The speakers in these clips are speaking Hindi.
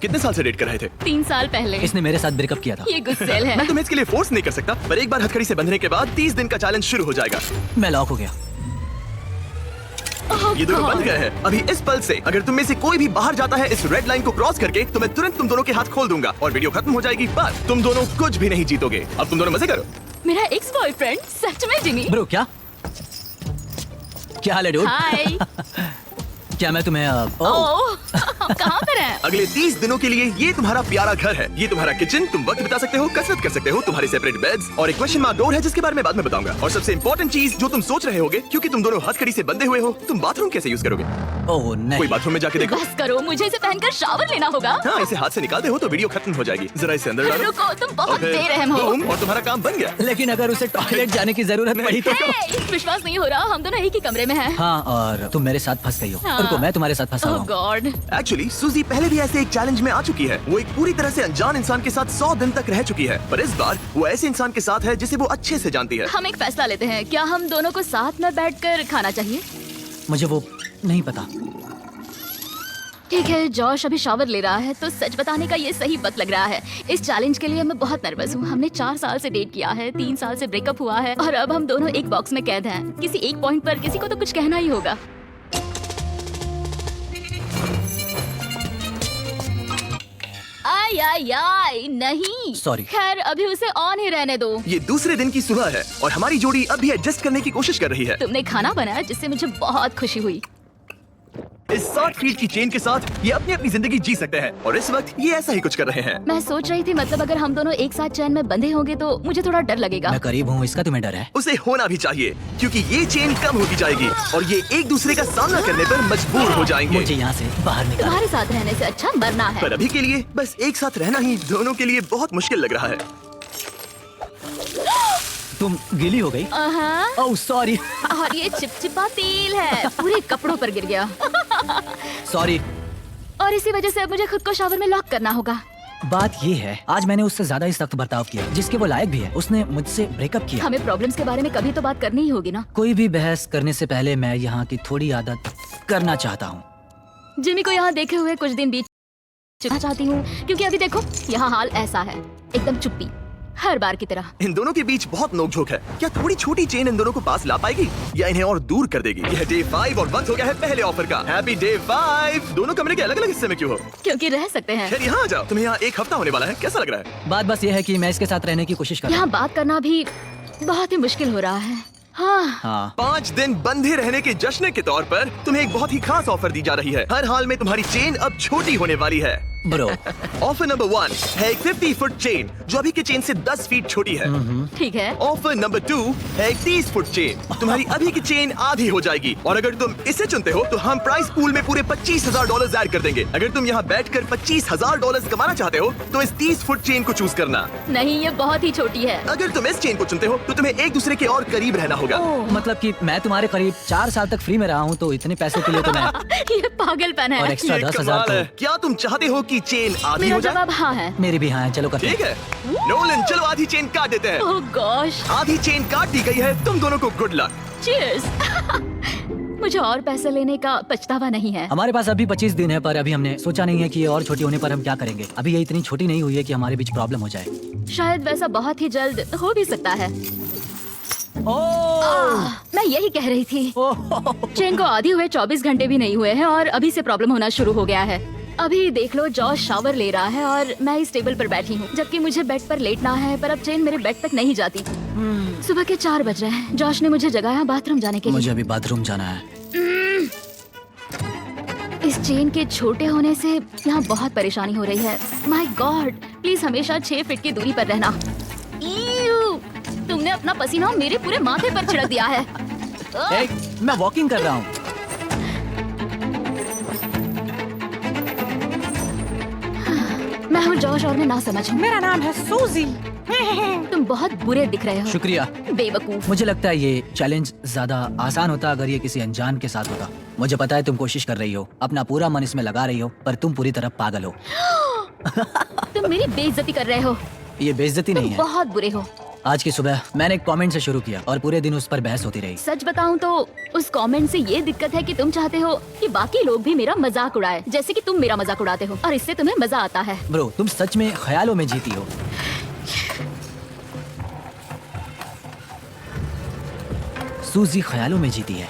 कितने साल से डेट कर रहे थे? 3 साल पहले। इसने मेरे साथ ब्रेकअप किया था। ये गुस्सेल है। मैं तुम्हें इसके लिए फोर्स नहीं कर सकता, पर एक बार हथकड़ी से बंधने के बाद 30 दिन का चैलेंज शुरू हो जाएगा। मैं लॉक हो गया। ये दोनों बंध गए हैं। अभी इस पल से अगर तुम में से कोई भी बाहर जाता है इस रेड लाइन को क्रॉस करके, तो मैं तुरंत तुम दोनों के हाथ खोल दूंगा और वीडियो खत्म हो जाएगी। पर तुम दोनों कुछ भी नहीं जीतोगे। अब तुम दोनों मजे करो। मेरा एक्स बॉयफ्रेंड सच में जिमी। ब्रो क्या हाल है डूड? हाय। क्या मैं तुम्हें ओह कहाँ पर है? अगले 30 दिनों के लिए ये तुम्हारा प्यारा घर है, ये तुम्हारा किचन, तुम वक्त बिता सकते हो, कसरत कर सकते हो, तुम्हारे सेपरेट बेड्स और एक क्वेश्चन मार्क डोर है जिसके बारे में बाद में बताऊंगा। और सबसे इम्पोर्टेंट चीज जो तुम सोच रहे होगे, क्योंकि तुम दोनों हथकड़ी से बंधे हुए हो, तुम बाथरूम कैसे यूज करोगे? ओह नहीं। कोई बाथरूम में जाके देखो। बस करो, मुझे इसे पहनकर शावर लेना होगा। हाँ, इसे हाथ से निकालते हो तो वीडियो खत्म हो जाएगी। जरा इसे अंदर डालो। रुको, तुम बहुत और फिर बेरहम हो। बूम, और तुम्हारा काम बन गया। लेकिन अगर उसे टॉयलेट जाने की जरूरत पड़ी तो? हे, विश्वास नहीं हो रहा, हम दोनों एक ही कमरे में हैं। हाँ, और तुम मेरे साथ फंस गई हो। हाँ। रुको, मैं तुम्हारे साथ फंसा ओह हूँ। गॉड। एक्चुअली सूजी पहले भी ऐसे एक चैलेंज में आ चुकी है। वो एक पूरी तरह से अनजान इंसान के साथ 100 दिन तक रह चुकी है, पर इस बार वो ऐसे इंसान के साथ है जिसे वो अच्छे से जानती है। हम एक फैसला लेते हैं, क्या हम दोनों को साथ में बैठकर खाना चाहिए? मुझे वो नहीं पता। ठीक है, जॉश अभी शावर ले रहा है, तो सच बताने का ये सही वक्त लग रहा है। इस चैलेंज के लिए मैं बहुत नर्वस हूँ। हमने 4 साल से डेट किया है, 3 साल से ब्रेकअप हुआ है और अब हम दोनों एक बॉक्स में कैद हैं। किसी एक पॉइंट पर किसी को तो कुछ कहना ही होगा। आई नहीं। Sorry. खैर अभी उसे ऑन ही रहने दो। ये दूसरे दिन की सुबह है और हमारी जोड़ी अभी एडजस्ट करने की कोशिश कर रही है। तुमने खाना बनाया जिससे मुझे बहुत खुशी हुई। इस 60 फीट की चेन के साथ ये अपनी अपनी जिंदगी जी सकते हैं और इस वक्त ये ऐसा ही कुछ कर रहे हैं। मैं सोच रही थी, मतलब अगर हम दोनों एक साथ चैन में बंधे होंगे तो मुझे थोड़ा डर लगेगा। मैं करीब हूँ, इसका तुम्हें डर है? उसे होना भी चाहिए, क्योंकि ये चेन कम होती जाएगी और ये एक दूसरे का सामना करने पर मजबूर हो जाएंगे। मुझे यहाँ से बाहर निकाल। तुम्हारे साथ रहने से अच्छा मरना है। पर अभी के लिए बस एक साथ रहना ही दोनों के लिए बहुत मुश्किल लग रहा है। तुम गीली हो गई? Oh sorry. और ये चिपचिपा तेल है, पूरे कपड़ों पर गिर गया। सॉरी। और इसी वजह से अब मुझे खुद को शावर में लॉक करना होगा। बात ये है, आज मैंने उससे ज्यादा ही सख्त बर्ताव किया जिसके वो लायक भी है। उसने मुझसे ब्रेकअप किया। हमें प्रॉब्लम्स के बारे में कभी तो बात करनी ही होगी ना। कोई भी बहस करने से पहले मैं यहाँ की थोड़ी आदत करना चाहता हूँ। जिमी को यहाँ देखे हुए कुछ दिन बीत चुका चाहती हूँ, क्योंकि अभी देखो यहाँ हाल ऐसा है, एकदम चुप्पी, हर बार की तरह। इन दोनों के बीच बहुत नोकझोंक है। क्या थोड़ी छोटी चेन इन दोनों को पास ला पाएगी या इन्हें और दूर कर देगी? यह डे 5 और वक्त हो गया है पहले ऑफर का। Happy day 5। दोनों कमरे के अलग अलग हिस्से में क्यों हो? क्योंकि रह सकते हैं। खैर यहाँ आ जाओ, तुम्हें यहाँ एक हफ्ता होने वाला है, कैसा लग रहा है? बात बस ये है कि मैं इसके साथ रहने की कोशिश कर रहा यहाँ बात करना भी बहुत ही मुश्किल हो रहा है। हाँ। हाँ। 5 दिन बंधे रहने के जश्न के तौर पर तुम्हें एक बहुत ही खास ऑफर दी जा रही है। हर हाल में तुम्हारी चेन अब छोटी होने वाली है। ब्रो। ऑफर नंबर 1 है एक 50 फुट चेन जो अभी की चेन से 10 फीट छोटी है। ठीक है। ऑफर नंबर 2 है एक 30 फुट चेन। तुम्हारी अभी की चेन आधी हो जाएगी और अगर तुम इसे चुनते हो तो हम प्राइस पूल में पूरे $25,000 ऐड कर देंगे। अगर तुम यहाँ बैठकर $25,000 कमाना चाहते हो तो इस 30 फुट चेन को चूज करना। नहीं, ये बहुत ही छोटी है। अगर तुम इस चेन को चुनते हो तो तुम्हें एक दूसरे के और करीब रहना होगा। मतलब कि मैं तुम्हारे करीब 4 साल तक फ्री में रहा हूँ, तो इतने पैसे के लिए तो मैं ये पागलपन और है। एक्स्ट्रा ये 10,000 कमाल है। तो क्या तुम चाहते हो कि चेन आधी मेरा हो जाए? जवाब हाँ है। मेरी भी हाँ है। चलो करते हैं। ठीक है नोलन, चलो आधी चेन काट देते हैं। ओह गॉश। आधी चेन काट दी गई है। तुम दोनों को गुड लक। चीयर्स। मुझे और पैसे लेने का पछतावा नहीं है। हमारे पास अभी 25 दिन है, पर अभी हमने सोचा नहीं है कि ये और छोटी होने पर हम क्या करेंगे। अभी ये इतनी छोटी नहीं हुई है कि हमारे बीच प्रॉब्लम हो जाए। शायद वैसा बहुत ही जल्द हो भी सकता है। मैं यही कह रही थी। चेन को आधी हुए 24 घंटे भी नहीं हुए हैं और अभी से प्रॉब्लम होना शुरू हो गया है। अभी देख लो, जॉश शावर ले रहा है और मैं इस टेबल पर बैठी हूँ, जबकि मुझे बेड पर लेटना है, पर अब चेन मेरे बेड तक नहीं जाती। सुबह के 4 बज रहे हैं। जॉश ने मुझे जगाया बाथरूम जाने के लिए। मुझे अभी बाथरूम जाना है। इस चेन के छोटे होने से यहाँ बहुत परेशानी हो रही है। माय गॉड, प्लीज हमेशा 6 फीट की दूरी पर रहना। ईयू, तुमने अपना पसीना मेरे पूरे माथे पर छिड़क दिया है। मैं वॉकिंग कर रहा हूँ। मैं हूँ जॉश और मैं ना समझ हूँ। मेरा नाम है सूजी। तुम बहुत बुरे दिख रहे हो। शुक्रिया। बेवकूफ। मुझे लगता है ये चैलेंज ज्यादा आसान होता अगर ये किसी अनजान के साथ होता। मुझे पता है तुम कोशिश कर रही हो, अपना पूरा मन इसमें लगा रही हो, पर तुम पूरी तरह पागल हो। तुम मेरी बेइज्जती कर रहे हो। ये बेइज्जती तुम नहीं है। बहुत बुरे हो। आज की सुबह मैंने एक कमेंट से शुरू किया और पूरे दिन उस पर बहस होती रही। सच बताऊं तो उस कमेंट से ये दिक्कत है कि तुम चाहते हो कि बाकी लोग भी मेरा मजाक उड़ाए, जैसे कि तुम मेरा मजाक उड़ाते हो, और इससे तुम्हें मजा आता है। ब्रो, तुम सच में ख्यालों में जीती हो। सूजी ख्यालों में जीती है।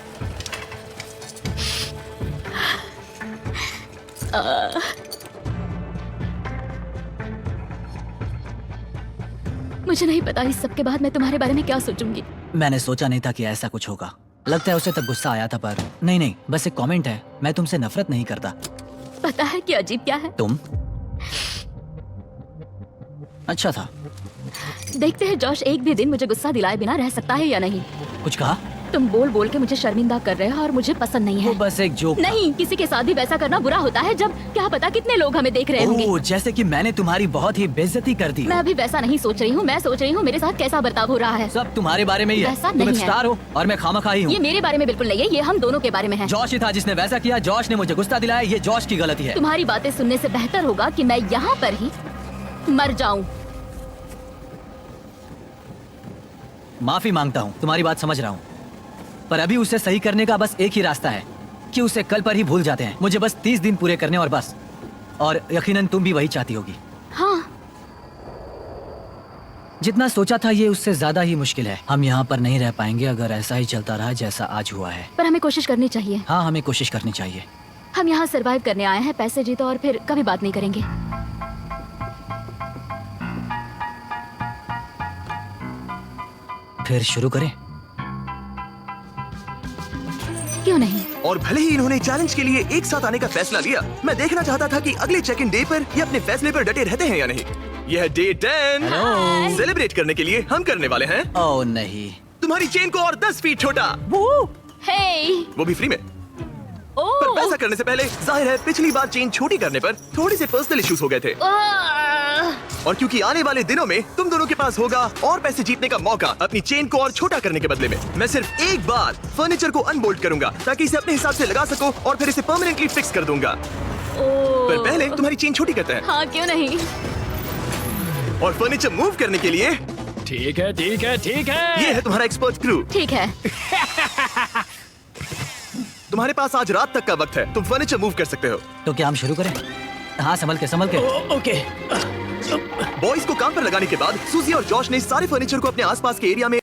मुझे नहीं पता इस सब के बाद मैं तुम्हारे बारे में क्या सोचूंगी। मैंने सोचा नहीं था कि ऐसा कुछ होगा। लगता है उसे तब गुस्सा आया था, पर नहीं, बस एक कमेंट है। मैं तुमसे नफरत नहीं करता। पता है कि अजीब क्या है? तुम अच्छा था। देखते हैं जॉश एक भी दिन मुझे गुस्सा दिलाए बिना रह सकता है या नहीं। कुछ कहा? तुम बोल बोल के मुझे शर्मिंदा कर रहे हो और मुझे पसंद नहीं वो है। बस एक जोक था। नहीं, किसी के साथ भी वैसा करना बुरा होता है जब क्या पता कितने लोग हमें देख रहे होंगे। ओह, जैसे कि मैंने तुम्हारी बहुत ही बेइज्जती कर दी। मैं अभी वैसा नहीं सोच रही हूँ। मैं सोच रही हूँ मेरे साथ कैसा बर्ताव हो रहा है। सब तुम्हारे बारे में ही है। वैसा तुम एक नहीं है। स्टार हो और मैं खामखाई हूँ। ये मेरे बारे में बिल्कुल नहीं है, ये हम दोनों के बारे में है। जॉश ही था जिसने वैसा किया। जॉश ने मुझे गुस्सा दिलाया। ये जॉश की गलती है। तुम्हारी बातें सुनने से बेहतर होगा कि मैं यहाँ पर ही मर जाऊं। माफी मांगता हूँ, तुम्हारी बात समझ रहा हूँ, पर अभी उसे सही करने का बस एक ही रास्ता है कि उसे कल पर ही भूल जाते हैं। मुझे बस 30 दिन पूरे करने और बस। और यकीनन तुम भी वही चाहती होगी। हाँ, जितना सोचा था ये उससे ज्यादा ही मुश्किल है। हम यहाँ पर नहीं रह पाएंगे अगर ऐसा ही चलता रहा जैसा आज हुआ है। पर हमें कोशिश करनी चाहिए। हाँ, हमें कोशिश करनी चाहिए। हम यहाँ सरवाइव करने आए हैं, पैसे जीतो और फिर कभी बात नहीं करेंगे। फिर शुरू करें? क्यों नहीं? और भले ही इन्होंने चैलेंज के लिए एक साथ आने का फैसला लिया, मैं देखना चाहता था कि अगले चेक इन डे पर ये अपने फैसले पर डटे रहते हैं या नहीं। यह डे 10 हेलो। सेलिब्रेट करने के लिए हम करने वाले हैं ओह नहीं। तुम्हारी चेन को और 10 फीट छोटा, हे, वो भी फ्री में। पर ओह, पैसा करने से पहले जाहिर है पिछली बार चेन छोटी करने पर थोड़े से पर्सनल इश्यूज हो गए थे, और क्योंकि आने वाले दिनों में तुम दोनों के पास होगा और पैसे जीतने का मौका अपनी चेन को और छोटा करने के बदले में, मैं सिर्फ एक बार फर्नीचर को अनबोल्ट करूंगा ताकि इसे अपने हिसाब से लगा सको और फिर इसे परमानेंटली फिक्स कर दूंगा। पर पहले तुम्हारी चेन छोटी करते हैं हाँ क्यों नहीं। और फर्नीचर मूव करने के लिए ठीक है ठीक है ठीक है। ये है तुम्हारा एक्सपर्ट क्रू। ठीक है, तुम्हारे पास आज रात तक का वक्त है, तुम फर्नीचर मूव कर सकते हो। तो क्या हम शुरू करें? हाँ, संभल के। ओके। बॉयज को काम पर लगाने के बाद सूजी और जॉश ने सारे फर्नीचर को अपने आसपास के एरिया में